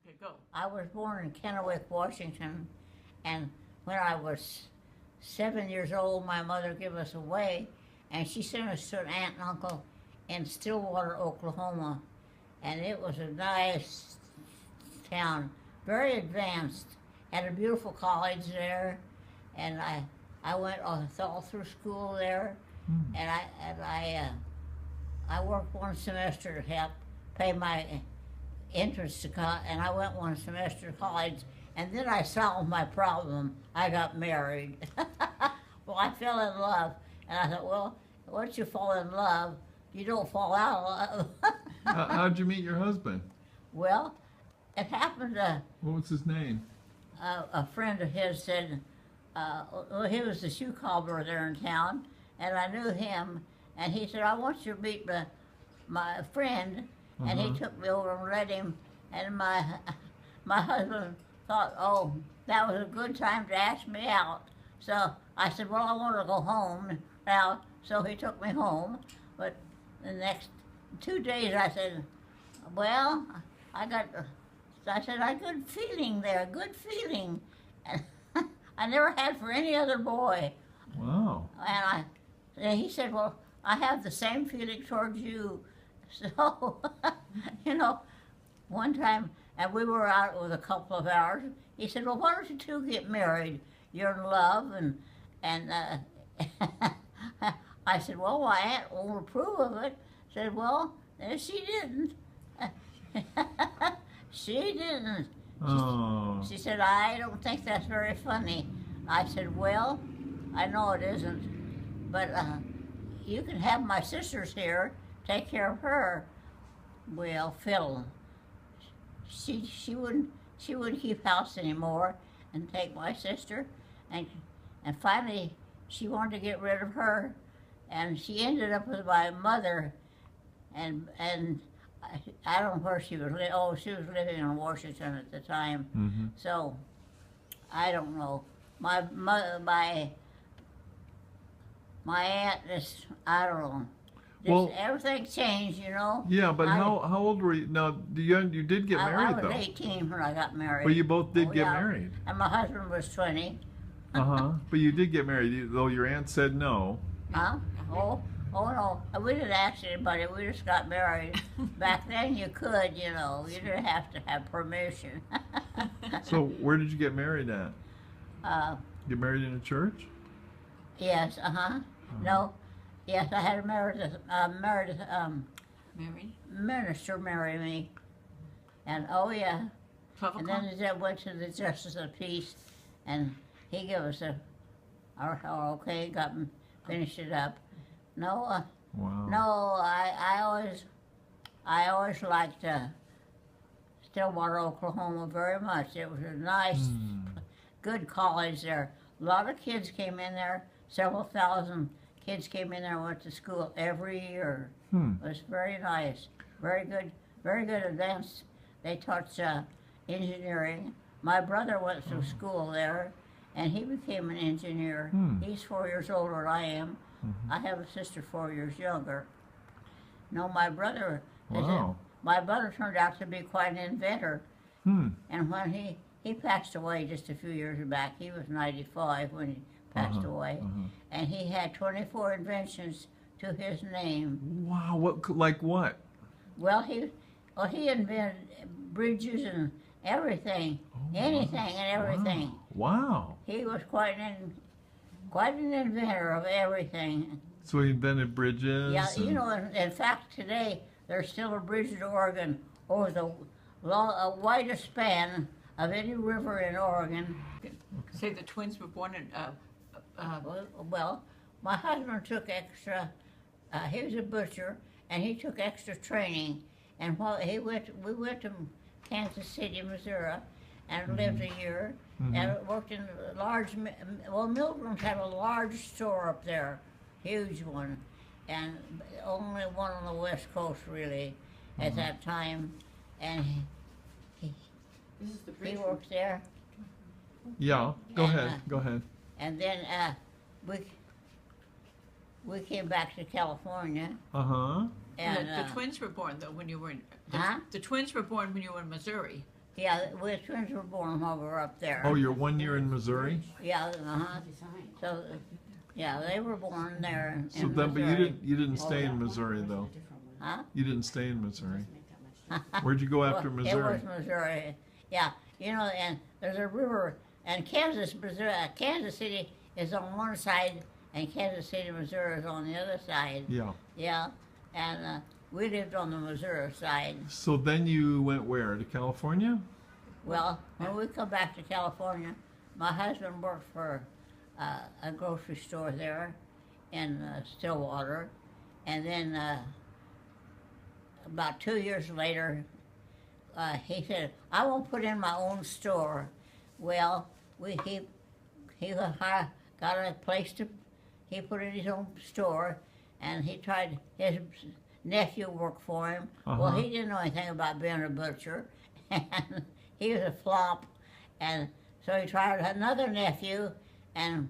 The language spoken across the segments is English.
Okay, go. I was born in Kennewick, Washington, and when I was 7 years old, my mother gave us away, and she sent us to an aunt and uncle in Stillwater, Oklahoma, and it was a nice town, very advanced, had a beautiful college there, and I went all through school there, and I worked one semester to help pay my entrance to college, and I went one semester to college, and then I solved my problem. I got married. Well, I fell in love, and I thought, well, once you fall in love, you don't fall out of love. How'd you meet your husband? Well, it happened to What was his name? a friend of his said, well, he was the shoe cobbler there in town, and I knew him, and he said, I want you to meet my friend, and he took me over and read him, and my husband thought, oh, that was a good time to ask me out. So I said, well, I want to go home now, so he took me home, but the next 2 days I said, well, I said, I good feeling there, good feeling. And I never had for any other boy. Wow. And he said, well, I have the same feeling towards you. So, you know, one time, and we were out with a couple of hours, he said, well, why don't you two get married? You're in love, and I said, well, my aunt won't approve of it. Said, well, she didn't. She didn't. Oh. She said, I don't think that's very funny. I said, well, I know it isn't, but you can have my sisters here, take care of her. Well, Phil, she wouldn't keep house anymore and take my sister, and finally she wanted to get rid of her, and she ended up with my mother, and I don't know where she was living. Oh, she was living in Washington at the time. So I don't know. My mother, my aunt is, I don't know. Well, everything changed, you know. Yeah, but how old were you? Now, you did get married, I though. was 18 when I got married. But you both did get yeah. married. And my husband was 20. But you did get married, though your aunt said no. Huh? Oh no. We didn't ask anybody. We just got married. Back then you could, you know. You didn't have to have permission. So where did you get married at? Get married in a church? Yes, No. Yes, I had married minister marry me. And oh yeah. And then I went to the Justice of the Peace, and he gave us okay, finished it up. No, Wow. no, I always liked Stillwater, Oklahoma very much. It was a nice, good college there. A lot of kids came in there. Several thousand kids came in there and went to school every year. It was very nice, very good advanced. They taught engineering. My brother went through school there, and he became an engineer. He's 4 years older than I am. I have a sister 4 years younger. No, my brother turned out to be quite an inventor. And when he passed away just a few years back, he was 95 when he passed away, and he had 24 inventions to his name. Wow, like what? Well, he invented bridges and everything, anything and everything. Wow. He was quite an inventor of everything. So he invented bridges? Yeah, you know, in fact, today, there's still a bridge in Oregon over the widest span of any river in Oregon. Say the twins were born in, well, my husband took extra, he was a butcher, and he took extra training. And while we went to Kansas City, Missouri, and lived a year, and worked in a large, Milgram's had a large store up there, huge one, and only one on the West Coast, really, at that time. And he worked there. Yeah, go ahead. And then we came back to California. Uh-huh. And the twins were born, though, when you were in... The twins were born when you were in Missouri. Yeah, we twins were born while we were up there. Oh, you're 1 year in Missouri? Yeah, uh-huh. So, yeah, they were born there in So then, but Missouri. you didn't stay in Missouri though. Huh? You didn't stay in Missouri. Where'd you go after Well, Missouri? It was Missouri. Yeah, you know, and there's a river, and Kansas, Missouri, Kansas City is on one side, and Kansas City, Missouri is on the other side. Yeah. Yeah, and we lived on the Missouri side. So then you went where? To California? Well, when we come back to California, my husband worked for a grocery store there in Stillwater, and then about 2 years later, he said, "I won't put in my own store." Well, he got a place to. He put in his own store, and he tried. His nephew worked for him. Well, he didn't know anything about being a butcher, and he was a flop, and so he tried another nephew, and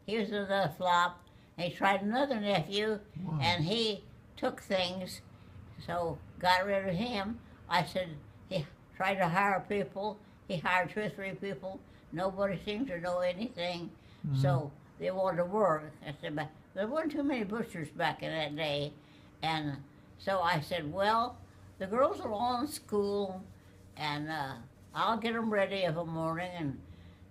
he was another flop. And he tried another nephew, Wow. and he took things, so got rid of him. I said, he tried to hire people. He hired 2 or 3 people. Nobody seemed to know anything, so they wanted to work. I said, but there weren't too many butchers back in that day, and so I said, well, the girls are all in school, and I'll get them ready of a morning,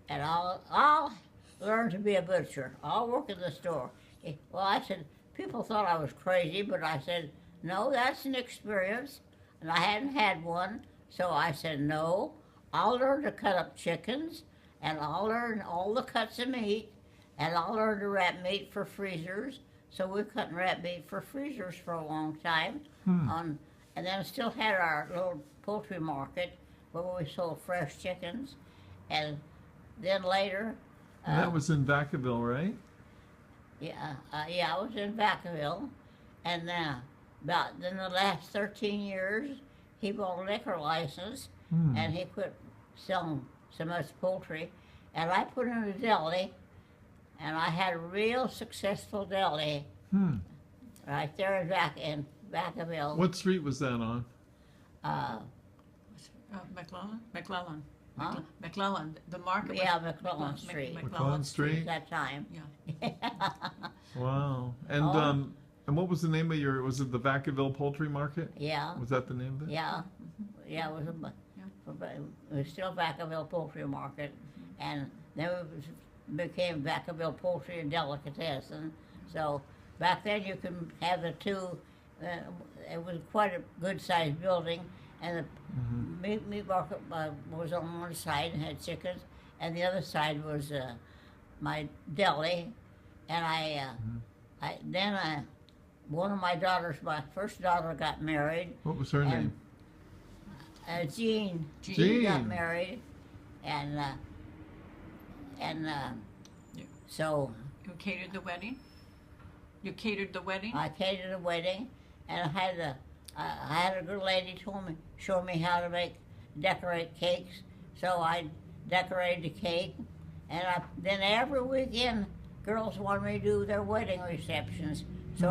and I'll learn to be a butcher. I'll work in the store. Well, I said, people thought I was crazy, but I said, no, that's an experience, and I hadn't had one, so I said, no, I'll learn to cut up chickens, and I'll learn all the cuts of meat, and I'll learn to wrap meat for freezers. So we cut and wrap meat for freezers for a long time, and then still had our little poultry market where we sold fresh chickens, and then later. And that was in Vacaville, right? Yeah, I was in Vacaville, and then the last 13 years, he bought a liquor license, and he quit selling so much poultry, and I put in a deli, and I had a real successful deli right there in Vacaville. What street was that on? McClellan. Huh? McClellan. The market. Yeah, was McClellan Street. McClellan Street? At that time. Yeah. Wow. And Oh. and what was the name of your? Was it the Vacaville Poultry Market? Yeah, Was that the name of it? yeah, yeah. It was still Vacaville Poultry Market, and then became Vacaville Poultry and Delicatessen. So back then you could have the two. It was quite a good-sized building, and the meat market was on one side and had chickens, and the other side was my deli, and one of my daughters, my first daughter, got married. What was her name? Jean. Jean. Got married, and so You catered the wedding. You catered the wedding. I catered a wedding, and I had a good lady show me how to decorate cakes. So I decorated the cake, and then every weekend, girls wanted me to do their wedding receptions. So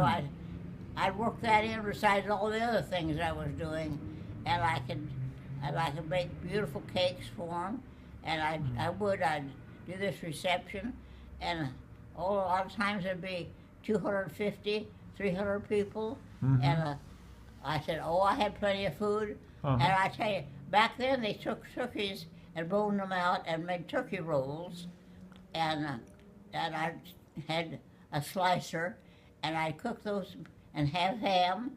I'd work that in besides all the other things I was doing, and I could make beautiful cakes for them, and I'd do this reception, and a lot of times it'd be 250, 300 people, and I said, oh, I had plenty of food, and I tell you, back then they took turkeys and boned them out and made turkey rolls, and I had a slicer, and I cook those and have ham,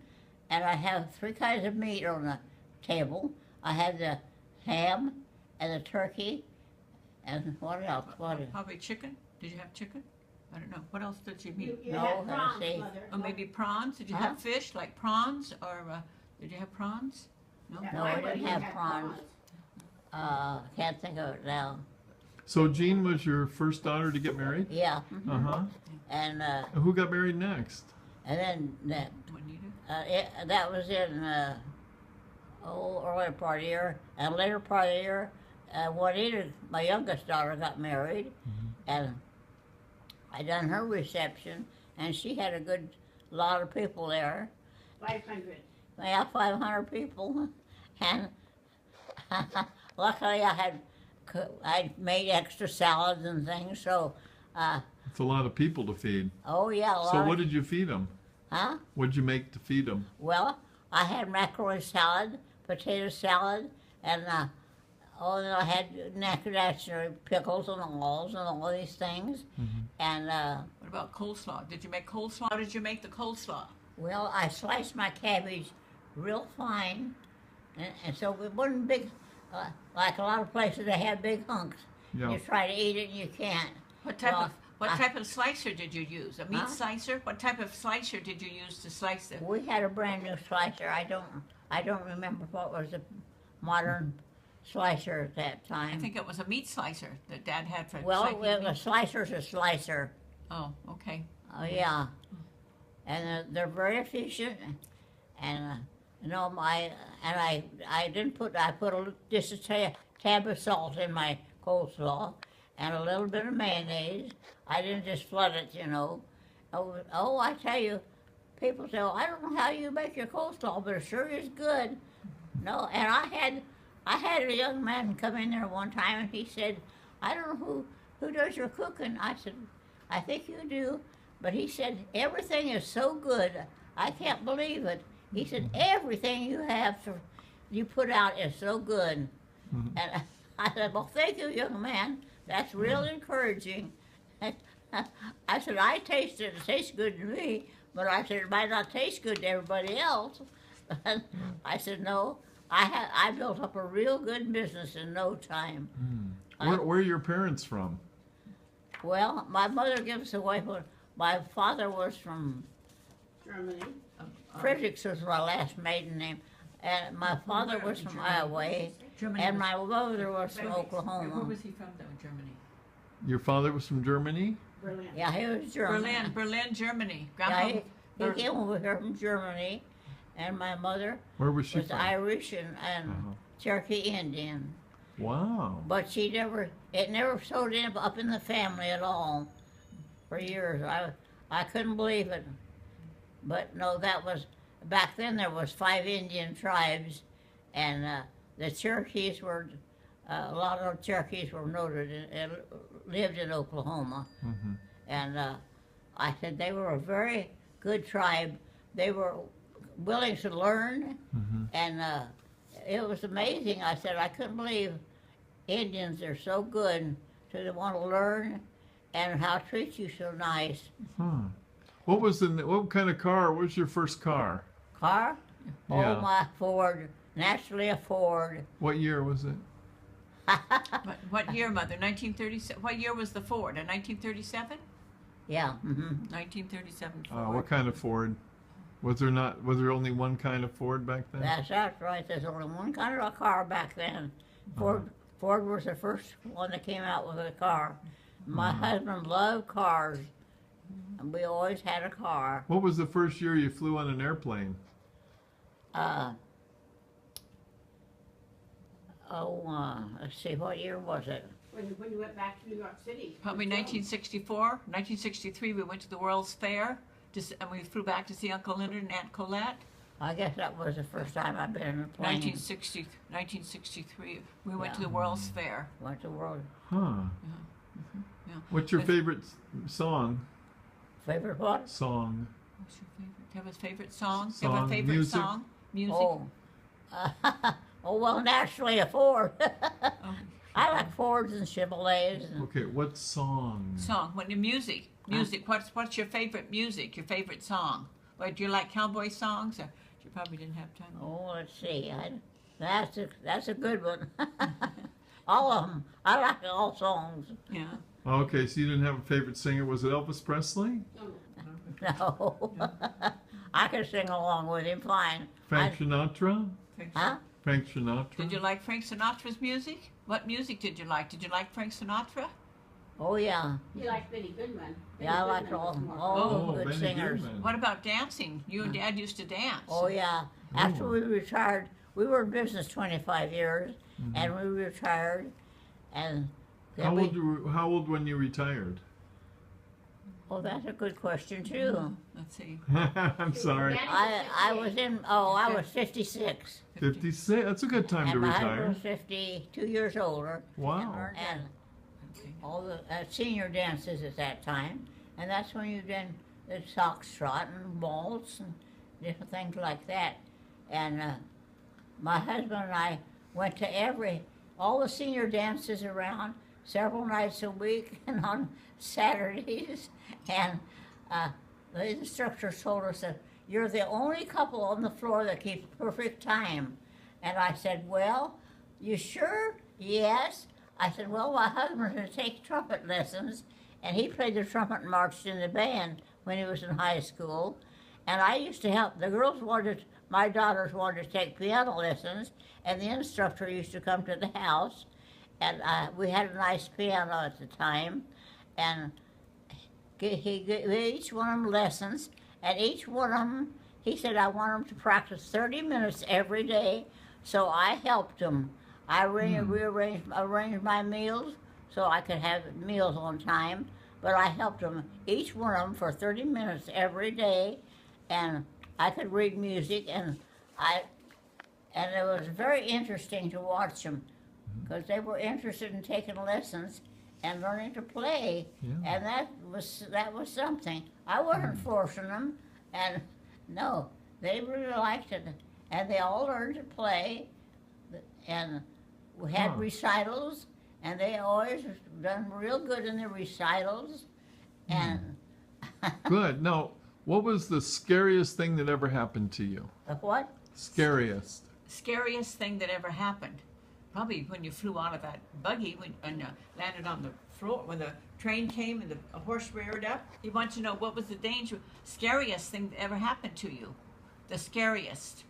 and I have 3 kinds of meat on the table. I had the ham and the turkey, and what else? Probably chicken. Did you have chicken? I don't know. What else did you meet? No, had prawns, see. Mother. Or maybe prawns? Did you Huh? have fish like prawns, or did you have prawns? No. Yeah, No, my I didn't wedding have had prawns. Can't think of it now. So Jean was your first daughter to get married? Yeah, And and who got married next? then Juanita? that was in early part of the year, and later part of the year, Juanita, my youngest daughter, got married, and I done her reception, and she had a good lot of people there. 500. Yeah, 500 people, and Luckily, I made extra salads and things, so, It's a lot of people to feed. oh yeah, a lot So of- what did you feed them? Huh? What did you make to feed them? Well, I had macaroni salad, potato salad, and then I had necessary pickles and all these things. And What about coleslaw? Did you make coleslaw? How did you make the coleslaw? well, I sliced my cabbage real fine, and so it wasn't big. Like a lot of places, they have big hunks. Yeah. You try to eat it, and you can't. What type Well, of type of slicer did you use? A meat Huh? slicer? What type of slicer did you use to slice it? We had a brand new slicer. I don't remember what was the modern slicer at that time. I think it was a meat slicer that Dad had for Well, slicing a meat. slicer's a slicer. Oh, okay. Oh yeah, and they're very efficient. And I didn't put I put just a tab of salt in my coleslaw and a little bit of mayonnaise. I didn't just flood it, you know. Oh, I tell you, people say, "I don't know how you make your coleslaw, but it sure is good." No, and I had a young man come in there one time, and he said, "I don't know who does your cooking." I said, "I think you do," but he said, "Everything is so good, I can't believe it." He said, "Everything you put out is so good," and I said, "Well, thank you, young man. That's real encouraging." I said, "I taste it. It tastes good to me," but I said, "It might not taste good to everybody else." I said, "No, I built up a real good business in no time." Where are your parents from? Well, my mother gives us away, but my father was from Germany. Fredericks was my last maiden name, and my father was from Iowa, Germany. and my mother was from Where Oklahoma. was he from, though, Germany? Your father was from Germany? Berlin. Yeah, he was German. Berlin, Germany. Yeah, Grandpa, he came over here from Germany, and my mother Where was she was from? Irish and Uh-huh. Cherokee Indian. Wow. But it never showed up in the family at all for years. I couldn't believe it. But no, back then there was 5 Indian tribes, and the Cherokees were, a lot of Cherokees were noted and lived in Oklahoma. And I said they were a very good tribe. They were willing to learn, and it was amazing. I said, I couldn't believe Indians are so good, so they want to learn and how to treat you so nice. What kind of car? What was your first car? Car? Yeah. Oh, my Ford. Naturally a Ford. What year was it? What year, Mother? 1937. What year was the Ford? In 1937? Yeah. 1937 Ford. What kind of Ford? Was there only one kind of Ford back then? That's right. There's only one kind of a car back then. Ford was the first one that came out with a car. My husband loved cars, and we always had a car. What was the first year you flew on an airplane? Let's see, what year was it? When you went back to New York City. Probably 1964. 1963, we went to the World's Fair, and we flew back to see Uncle Leonard and Aunt Colette. I guess that was the first time I've been in a plane. 1963, we went to Yeah. the World's Fair. Went to world. Huh. Yeah. What's your favorite song? Favorite what? Song. What's your favorite? Do you have a favorite song? Do you have Song, a favorite music? song? Music? Oh. Oh, well, naturally a Ford. Oh. I like Fords and Chevrolets. And, Okay, what song? Song. When your music. Music. What's your favorite music? Your favorite song? What, do you like cowboy songs? Or you probably didn't have time. oh, let's see. That's a good one. All of them. I like all songs. Yeah. Okay, so you didn't have a favorite singer. Was it Elvis Presley? No. I can sing along with him fine. Frank Sinatra? Huh? Frank Sinatra? Did you like Frank Sinatra's music? What music did you like? Did you like Frank Sinatra? Oh, yeah. You like Benny Goodman. Yeah, I like Goodman was more- all good Benny singers. Goodman. What about dancing? You and Dad used to dance. Oh, yeah. After we retired, we were in business 25 years, and we retired, and then How old when you retired? Oh, that's a good question too. Let's see. I'm sorry. I was in. Oh, I was 56, 56. That's a good time to and my husband retire. was 52 years older. Wow. And Okay. all the senior dances at that time, and that's when you did the foxtrot and waltz and different things like that. And my husband and I went to all the senior dances around several nights a week and on Saturdays. And the instructor told us that you're the only couple on the floor that keeps perfect time. And I said, well, you sure? Yes. I said, well, my husband's going to take trumpet lessons, and he played the trumpet and marched in the band when he was in high school. And I used to help. The girls my daughters wanted to take piano lessons, and the instructor used to come to the house, and we had a nice piano at the time, and he gave each one of them lessons, and each one of them, he said, I want them to practice 30 minutes every day, so I helped them. I arranged my meals so I could have meals on time, but I helped them, each one of them, for 30 minutes every day, and I could read music, and it was very interesting to watch them, because they were interested in taking lessons and learning to play, and that was something. I wasn't forcing them, and no, they really liked it, and they all learned to play, and we had recitals, and they always done real good in the recitals, and Good. Now, what was the scariest thing that ever happened to you? the what? Scariest. Scariest thing that ever happened? Probably when you flew out of that buggy and landed on the floor when the train came and the horse reared up. You want to know what was the scariest thing that ever happened to you? The scariest.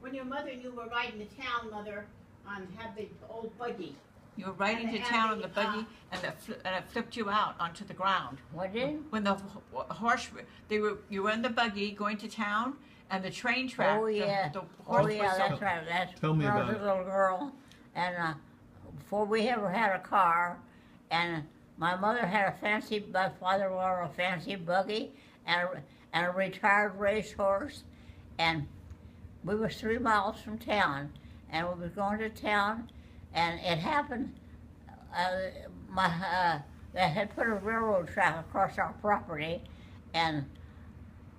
When your mother and you were riding to town, Mother, had the old buggy. You were riding to town on the buggy, and it flipped you out onto the ground. What did? When the horse, you were in the buggy going to town, and the train track. Oh yeah, the horse that's right. That's Tell me when I about was a it. little girl, and before we ever had a car, and my mother had my father wore a fancy buggy and a retired racehorse, and we were 3 miles from town, and we was going to town, and it happened. They had put a railroad track across our property, and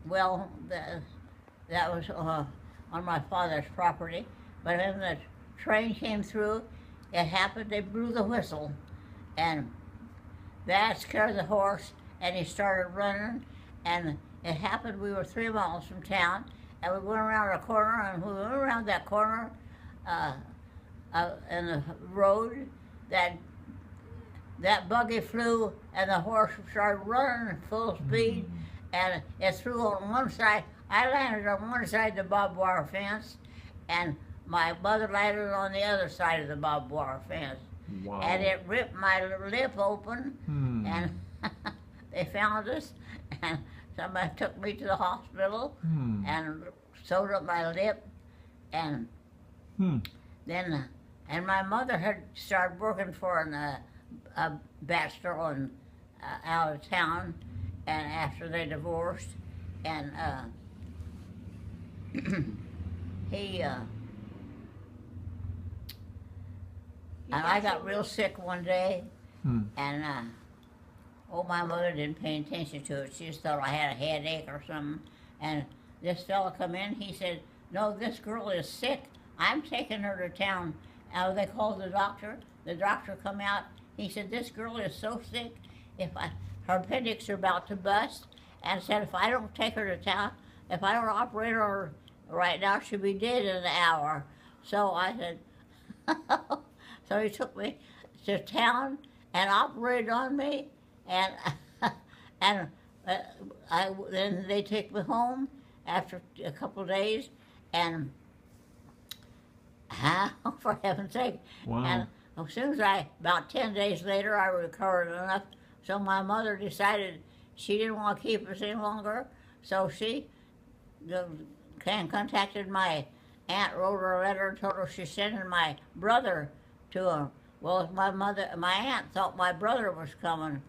well, that was on my father's property. But when the train came through, it happened. They blew the whistle, and that scared the horse, and he started running. And it happened. We were 3 miles from town, and we went around a corner, and we went around that corner in the road. That buggy flew, and the horse started running at full speed, and it threw on one side. I landed on one side of the barbed wire fence, and my mother landed on the other side of the barbed wire fence. Wow. And it ripped my lip open, and they found us, and somebody took me to the hospital and sewed up my lip, and then, and my mother had started working for a bachelor out of town, and after they divorced, and and I got real sick one day, and my mother didn't pay attention to it. She just thought I had a headache or something. And this fella come in, he said, no, this girl is sick. I'm taking her to town. They called the doctor. The doctor come out. He said, this girl is so sick, her appendix are about to bust, and said if I don't take her to town, if I don't operate her right now, she'll be dead in an hour. So I said, so he took me to town and operated on me, and then they took me home after a couple of days, and for heaven's sake. Wow. And as soon as about 10 days later, I recovered enough, so my mother decided she didn't want to keep us any longer, so she contacted my aunt, wrote her a letter and told her she's sending my brother to her. Well, my aunt thought my brother was coming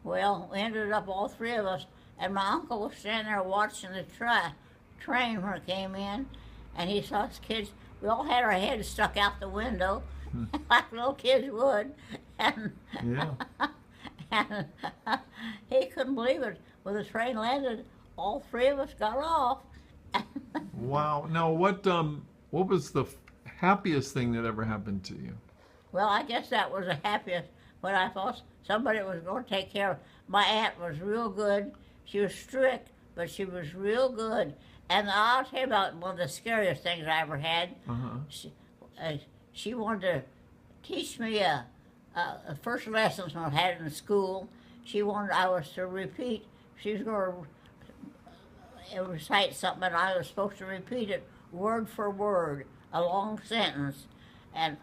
Well, we ended up, all three of us, and my uncle was standing there watching the train when it came in, and he saw us kids. We all had our heads stuck out the window, like little kids would, and, Yeah. and he couldn't believe it. When the train landed, all three of us got off. Wow. Now, what was the happiest thing that ever happened to you? Well, I guess that was the happiest when I thought somebody was going to take care of. My aunt was real good. She was strict, but she was real good. And I'll tell you about one of the scariest things I ever had. She wanted to teach me first lessons I had in school. She wanted I was to repeat. She was going to recite something, and I was supposed to repeat it word for word, a long sentence. And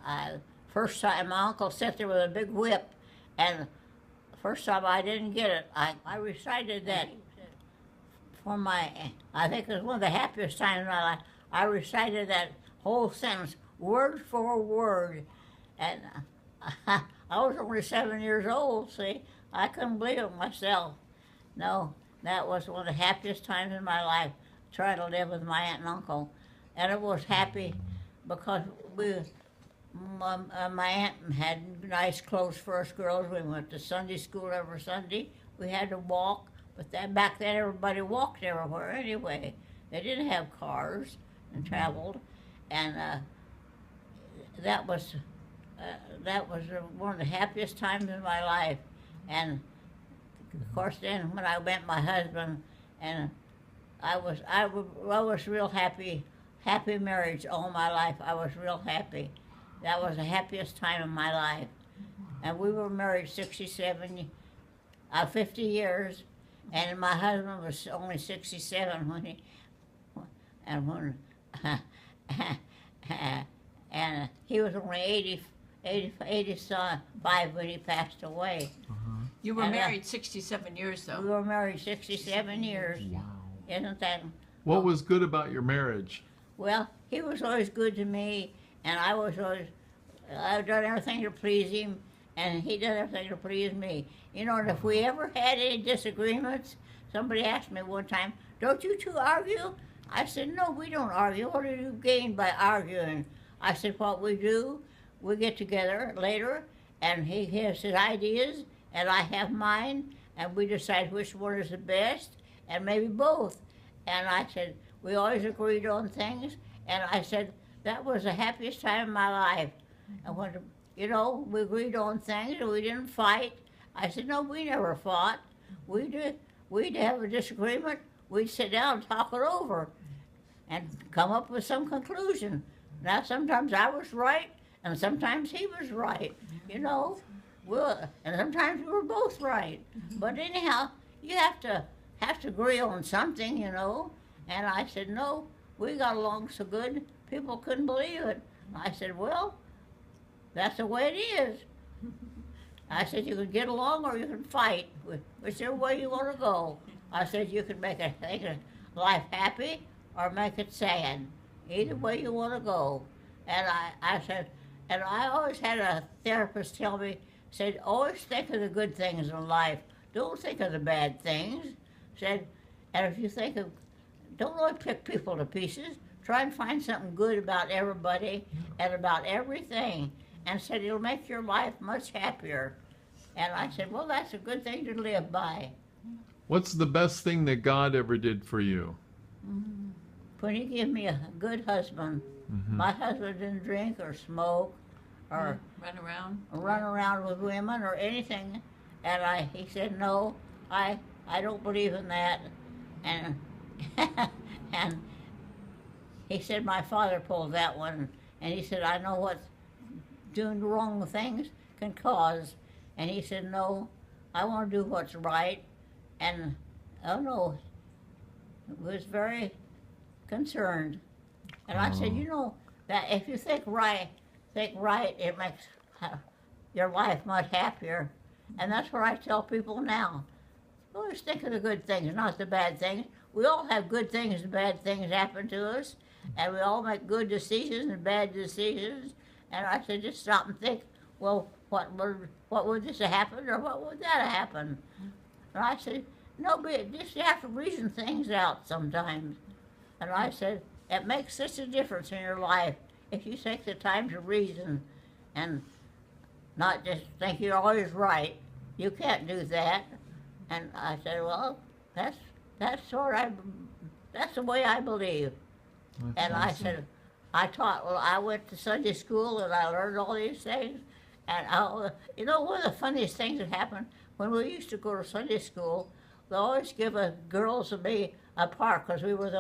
first time, my uncle sat there with a big whip, and first time I didn't get it. I recited that for I think it was one of the happiest times in my life. I recited that whole sentence, word for word. And I was only 7 years old, see. I couldn't believe it myself. No, that was one of the happiest times in my life, trying to live with my aunt and uncle. And it was happy because my aunt had nice clothes for us girls. We went to Sunday school every Sunday. We had to walk, but back then everybody walked everywhere anyway. They didn't have cars and traveled, and that was one of the happiest times in my life. And of course, then when I met my husband, and I was real happy marriage all my life. I was real happy. That was the happiest time of my life. And we were married 50 years, and my husband was only 67 when and he was only 85 when he passed away. You were married 67 years, though. We were married 67 years. Wow. Isn't that? What was good about your marriage? Well, he was always good to me, and I've done everything to please him, and he did everything to please me. You know, and if we ever had any disagreements, somebody asked me one time, "Don't you two argue?" I said, "No, we don't argue. What do you gain by arguing?" I said, "What we do, we get together later, and he has his ideas, and I have mine, and we decide which one is the best, and maybe both." And I said, we always agreed on things, and I said, that was the happiest time of my life. And when, you know, we agreed on things, and we didn't fight. I said, no, we never fought. We'd have a disagreement, we'd sit down and talk it over, and come up with some conclusion. Now, sometimes I was right, and sometimes he was right, you know. And sometimes we were both right. But anyhow, you have to agree on something, you know. And I said, no, we got along so good, people couldn't believe it. I said, well, that's the way it is. I said, you can get along or you can fight, whichever way you want to go. I said, you can make life happy or make it sad. Either way you want to go. And I said, and I always had a therapist tell me, said, always think of the good things in life. Don't think of the bad things. Said, and if you think of, don't really pick people to pieces. Try and find something good about everybody and about everything. And said, it'll make your life much happier. And I said, well, that's a good thing to live by. What's the best thing that God ever did for you? When he gave me a good husband. My husband didn't drink or smoke or run around with women or anything. And he said, no, I don't believe in that. And and he said, my father pulled that one. And he said, I know what doing wrong things can cause. And he said, no, I want to do what's right. And, oh no, he was very concerned. And I said, you know, that if you think right, it makes your life much happier. And that's what I tell people now. Always think of the good things, not the bad things. We all have good things and bad things happen to us. And we all make good decisions and bad decisions. And I said, just stop and think, well, what would this have happened or what would that have happened? And I said, no, but just you have to reason things out sometimes. And I said, it makes such a difference in your life if you take the time to reason and not just think you're always right. You can't do that. And I said, well, that's the way I believe. That's And I awesome. said, I went to Sunday school and I learned all these things. And one of the funniest things that happened when we used to go to Sunday school, they always give us girls and me apart because we were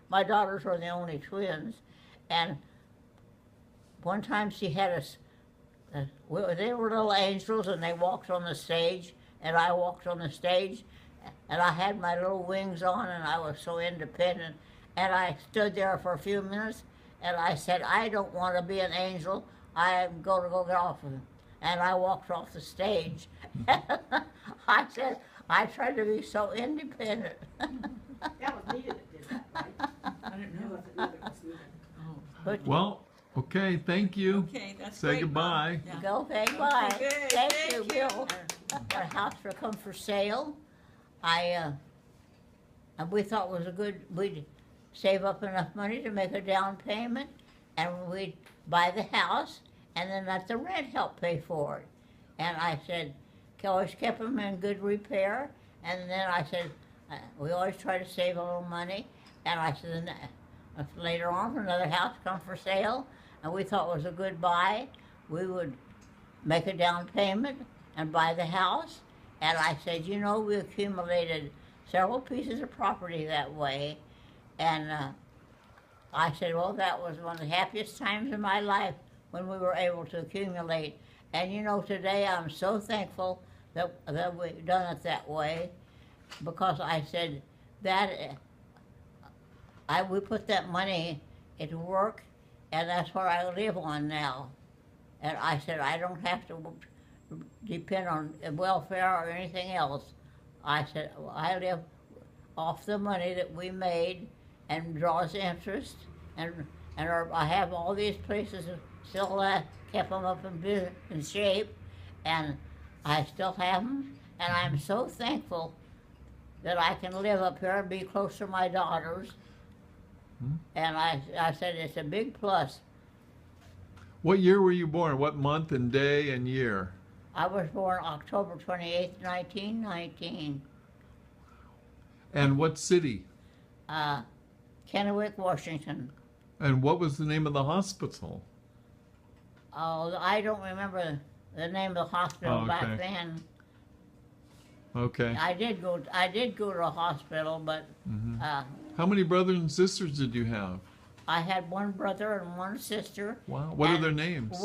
my daughters were the only twins. And one time she had us, they were little angels and they walked on the stage and I walked on the stage and I had my little wings on and I was so independent. And I stood there for a few minutes and I said, I don't want to be an angel. I'm going to go get off of it. And I walked off the stage. I said, I tried to be so independent. That was Nita that did that, right? I don't It know. wasn't Nita, it was Nita. Oh. But Well, okay, thank you. Okay, that's Say great, goodbye. Mom. Yeah. go, okay, bye. good. Thank Thank you, you. Bill. Our house will come for sale. And we thought it was we'd save up enough money to make a down payment and we'd buy the house and then let the rent help pay for it. And I said, always kept them in good repair. And then I said, we always try to save a little money. And I said, later on, another house come for sale, and we thought it was a good buy. We would make a down payment and buy the house. And I said, we accumulated several pieces of property that way. And I said, well, that was one of the happiest times in my life when we were able to accumulate. And today I'm so thankful that we've done it that way, because I said that we put that money into work, and that's what I live on now. And I said I don't have to depend on welfare or anything else. I said I live off the money that we made and draws interest, and I have all these places still kept them up in shape, and I still have them, and I'm so thankful that I can live up here and be close to my daughters. And I said it's a big plus. What year were you born? What month and day and year? I was born October 28th, 1919. And what city? Kennewick, Washington. And what was the name of the hospital? Oh, I don't remember the name of the hospital Oh, back okay. then. Okay. I did go to a hospital, but How many brothers and sisters did you have? I had one brother and one sister. Wow. What are And their names?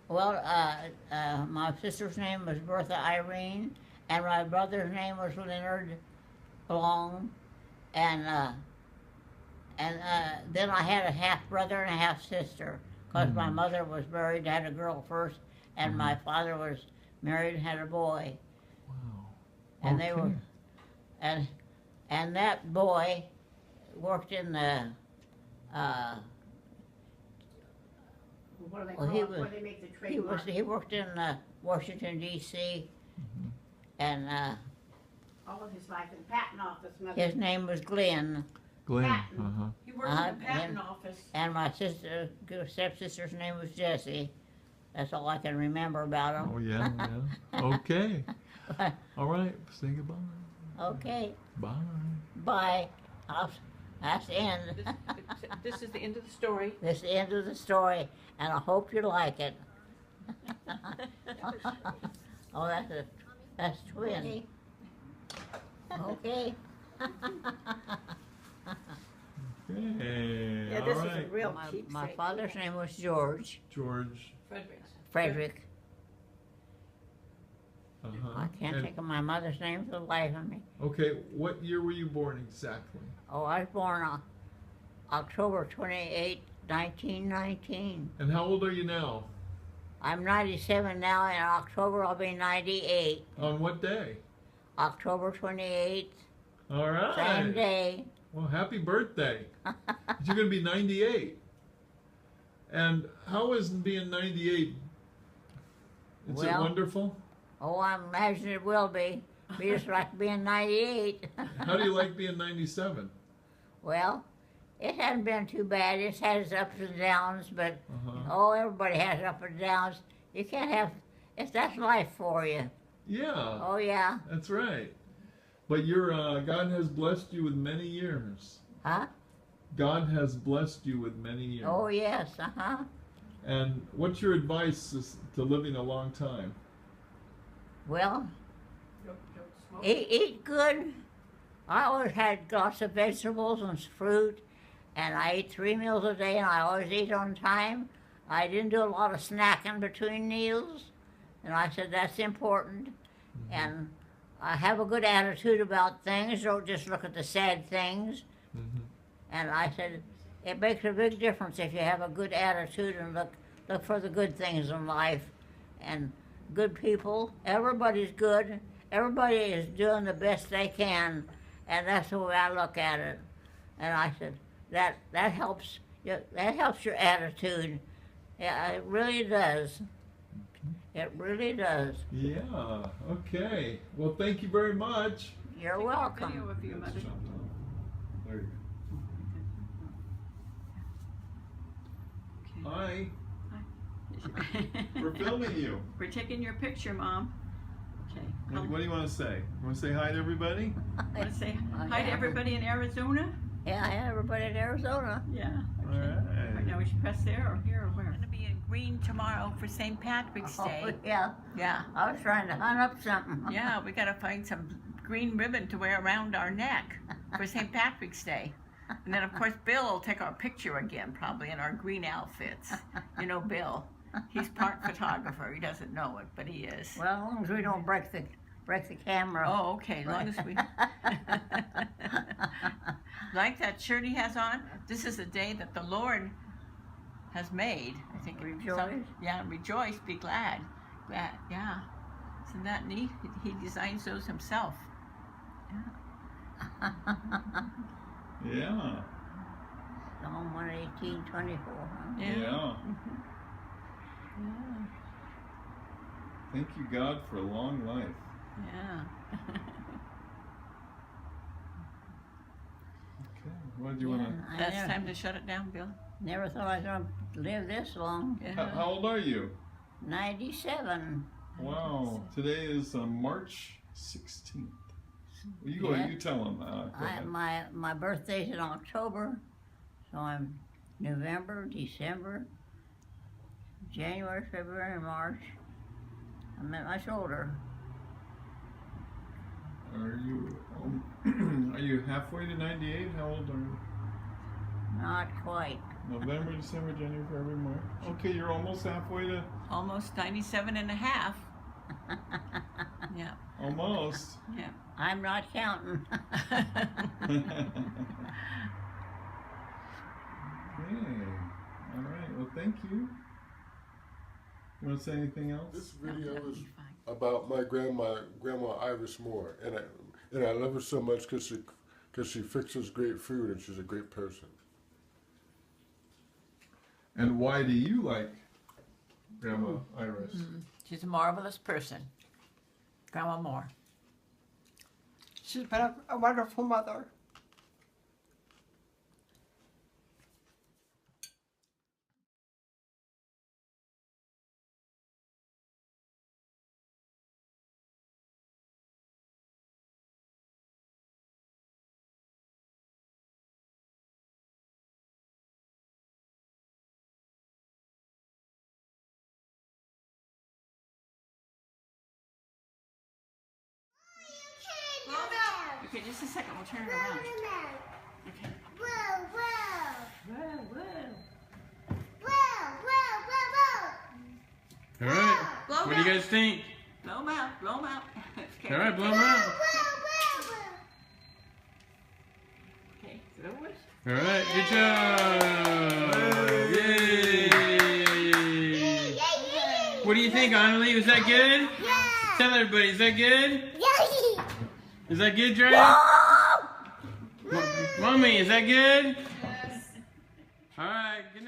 My sister's name was Bertha Irene, and my brother's name was Leonard Long, and then I had a half brother and a half sister, because my mother was married, had a girl first, and my father was married and had a boy. Wow. And they were, Okay. and that boy worked in the, What do they Well, call he it, was- where they make the trademark? he worked in Washington D.C. And All of his life in patent office, mother. his name was Glenn, Glenn. Patent. Uh-huh. He worked in the patent office. and my stepsister's name was Jessie. That's all I can remember about him. Oh, yeah, yeah. Okay. All right. Say goodbye. Okay, Bye. bye. That's the end. This is the end of the story. This is the end of the story, and I hope you like it. Oh, that's twin. Okay. Okay. Yeah, All this is right. a real My cheapskate. father's name was George George. Frederick. Uh-huh. I can't And- think of my mother's name for the life of me. Okay, what year were you born exactly? Oh, I was born on October 28, 1919. And how old are you now? I'm 97 now. In October, I'll be 98. On what day? October 28th, All right. same day. Well, happy birthday. You're going to be 98. And how is being 98 Is it Well- wonderful? Oh, I imagine it will be. Be just like being 98. How do you like being 97? Well, it hasn't been too bad. It's had its ups and downs, but Uh-huh. everybody has ups and downs. You can't have, that's life for you. Yeah, Oh, yeah. that's right. But God has blessed you with many years. Huh? God has blessed you with many years. Oh, yes, uh-huh. And what's your advice to living a long time? Well, Don't smoke. eat good. I always had lots of vegetables and fruit, and I ate 3 meals a day, and I always ate on time. I didn't do a lot of snacking between meals, and I said that's important. And I have a good attitude about things. Don't just look at the sad things. And I said it makes a big difference if you have a good attitude and look for the good things in life, and good people. Everybody's good. Everybody is doing the best they can, and that's the way I look at it. And I said that helps. That helps your attitude. Yeah, it really does. It really does. Yeah, okay. Well, thank you very much. You're Video welcome. of you, Mother. There you go. Okay. Hi, we're filming you. We're taking your picture, Mom. Okay. What do you want to say? You want to say hi to everybody? Want to say Oh, hi to yeah. everybody in Arizona? Yeah, everybody in Arizona. Yeah. All Okay. right. Right now we should press there or here or where? I'm going to be in green tomorrow for St. Patrick's Day. Oh, yeah. Yeah. I was trying to hunt up something. Yeah, we got to find some green ribbon to wear around our neck for St. Patrick's Day. And then, of course, Bill will take our picture again, probably in our green outfits. You know Bill. He's part photographer. He doesn't know it, but he is. Well, as long as we don't break the camera. Oh, okay. As long as we... Like that shirt he has on, this is the day that the Lord has made. I think. Rejoice. Yeah, rejoice, be glad. Glad, yeah. Isn't that neat? He designs those himself. Yeah. Psalm 118:24. Huh? Yeah. Yeah. Yeah. Thank you, God, for a long life. Yeah. Okay. What do you want to? I That's never, time to shut it down, Bill. never thought I was going to live this long. Yeah. How old are you? 97. Wow. Today is March 16th. Well, you go Yeah. ahead. You tell them. Go ahead. My birthday's in October, so I'm November, December, January, February, March. I'm at my shoulder. Are you? Are you halfway to 98? How old are you? Not quite. November, December, January, February, March. Okay, you're almost halfway to. Almost 97 and a half. Yeah. Almost. Yeah. I'm not counting. Okay. All right. Well, thank you. You want to say anything else? This video That'll is be fine. about my Grandma Iris Moore, and I love her so much because she fixes great food and she's a great person. And why do you like Grandma Iris? She's a marvelous person. Grandma Moore. She's been a wonderful mother. Okay, just a second. We'll turn it around. Okay. All right. Blow What do you out. guys think? Blow 'em out. Blow 'em out. Okay. All right, blow them out. Okay. So it was. All right, good job. Yay. What do you think, Annalie? Was that good? Tell everybody, is that good? Is that good, Dre? Mommy, is that good? Yes. All right, good.